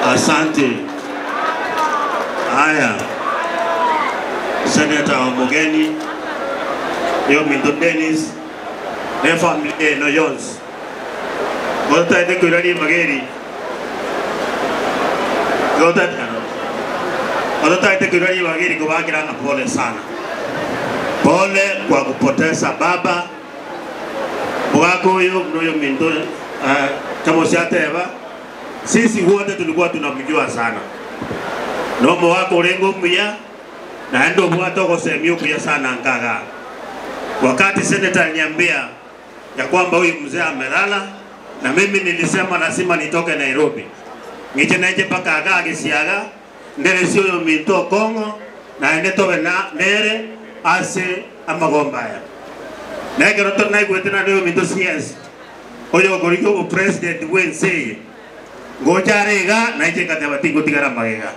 Asante. Haya. Senator Omogeni, yo Minto Dennis, ne family no Jones. Gota ite kurari mageri. Gota ite kurari mageri kubagira na pole sana. Pole kwa kupoteza baba. Wako huyo ndio Minto kama siateva. Sisi wote tulikuwa tunamjua sana. Nomo wako rengo mya na ndo bwato ko semio kuya sana Nkaga. Wakati senator aliniambia ya kwamba huyu mzee amelala na mimi nilisema lazima nitoke Nairobi. Ngeje paka Agage siaga ndere sio yo Minto Kongo na endetobe na nere ase amagomba ya. Na kero to na igwetena leo Minto CS. Oyo goriko president Wednesday. Gojarega na ije kateba tingo tigara magega.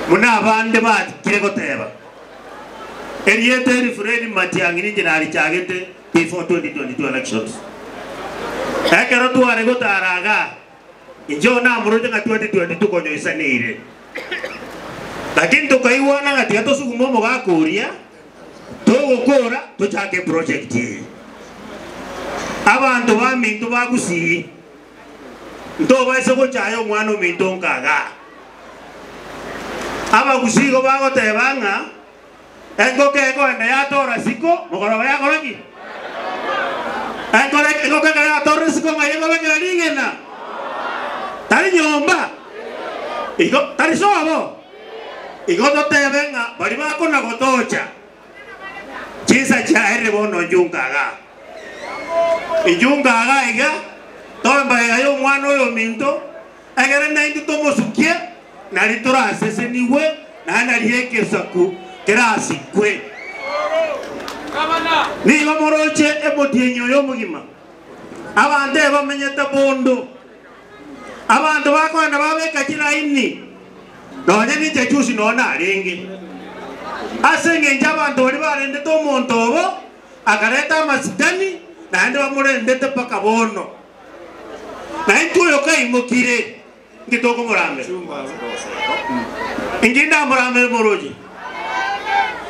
Muna abande ba kirego teba. Eriete Fred Matiang'i ni jenali chagete before 2022 elections. Ekero tuare gotaraga. Injo na muroje nga 2022 konyo isanire. Lakini tukaiwana ngati atosugumo mo gakuria. Tugukura tuchake project ye. Abantu ba Minto bagusi. Ndo baise ko chayo mwana Minto Nkaga. Aba gusigo bago tebanga engo ke ko ende ya tora siko mogoro ya koroki engo ke ya tora siko ngai ngo ke lingena tari nyomba iko tari sobo iko to tebenga bari ba ko na gotocha chisa cha ere bono Nkaga Nkaga iga tomba ya yo mwana yo Minto agere na ndi to mosukie na litora sese niwe na analieke saku kerasi kwe ni bamoroche emotienyo yo mugima abande bamenyeta bondo abantu bakwana babeka kira inni nonye ni jechusi nona aringi asenge njabantu bari barende to montobo akareta masikani na ande bamurendete paka bono na intuyo kai mukire ngitoko murambe inginda murambe moroji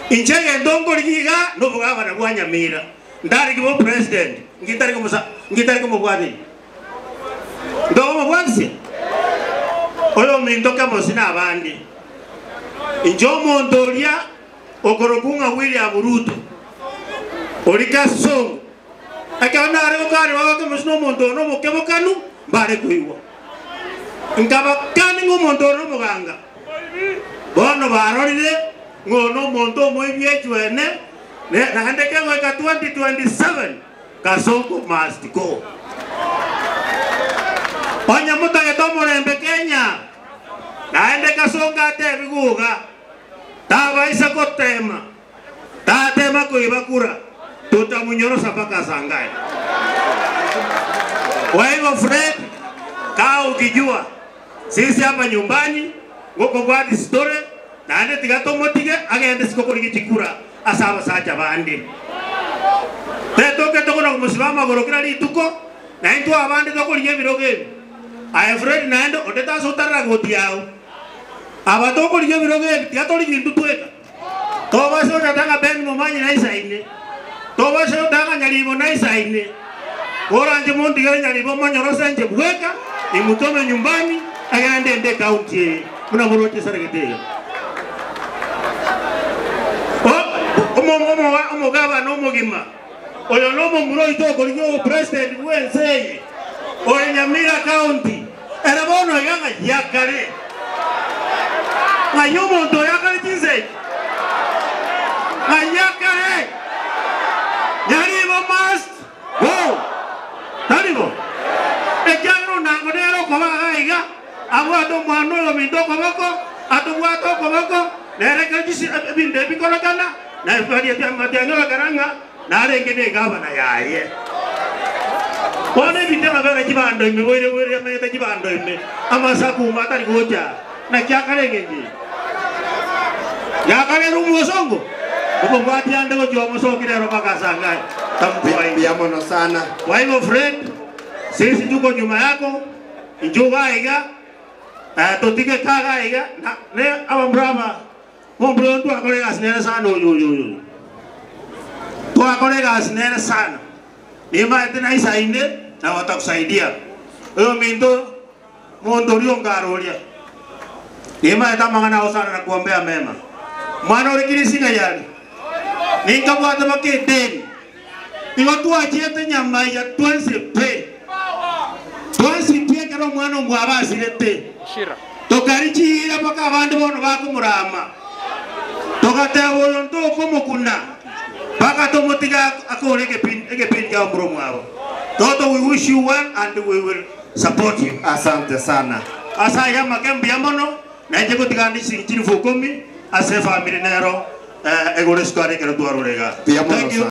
inchege ndongo ligiga no bugaba na bwanyamira ndari kibo president ngitari ko mubwadi ndo mubwadi oyo Minto kamo sina abandi injo mondoria okorokunga William Ruto orika song akana ari okari wako musno mondo no mukebokanu bare kuiwa ngaba kani ngomondo no muganga bono barorire ngono mondo moibye chwene na handeke weka 2027 Kasongo must go onya mutage tomorembe Kenya na ende Kasonga te biguga taba isa kotema tatema kuibakura tutamunyorosa paka sangai waigo Fred kaa ukijua sisi hapa nyumbani ngoko gwadi story na ande tigato motige agende siko kuligitikura asaba sacha bandi tetoke tokona kumusimama gorokira lituko na into abandi tokuliye biroge ay Fred na ande odeta sotara gotiao abatoko liye biroge tigato ligindu tweka toba so tatanga ben momanyi na isaine toba so tanga nyalibo na isaine oranje mondi gari nyalibo manyorosa nje bweka imutome nyumbani agende ende county muna muroche saregetega omo gaba no mogima oyo no muro itoko liyo president Wednesday oyo Nyamira county era bono yanga yakare ngayo mondo yakare tinze ngayakare nyaribo must go taribo ekano nangodero ko bagaiga abwato mwano yo Minto koboko atubwato koboko nere kajisi binde bikolakana na ifadi ya matanga garanga na rengene gaba na yaye one bitema bera kibando ime were ameta kibando ime amasaku mata ngoja na kyakarengeje yakare rumu songo ko bwati ande ko jomo sokire ro bakasanga tambuai biamono sana waigo friend sisi tuko nyuma yako injogaiga Totige kaga iga na ne abambrama mombro tu akolega sinera sana yo. Tu akolega sinera sana. Nima tena isainde na watakusaidia. Huyo mindo mondorio ngarolia. Nima eta mangana sana na kuombea mema. Mwana ulikiri singa yali. Nikabwata maketeni. Ingotu achiete nyama ya 20 pe. 20 pe kero mwana mwaba silete. Shira. Tokarichira paka abandu bono bakumurama. Tokatewo ndo komukuna. Paka tomotiga akole ekepin ya mbro mwabo. Toto, we wish you well and we will support you. Asante sana. Asa ya makembi ya mono na njeko tigandi sinchiri fukomi ase family nero egore skware kero tuarurega. Thank you.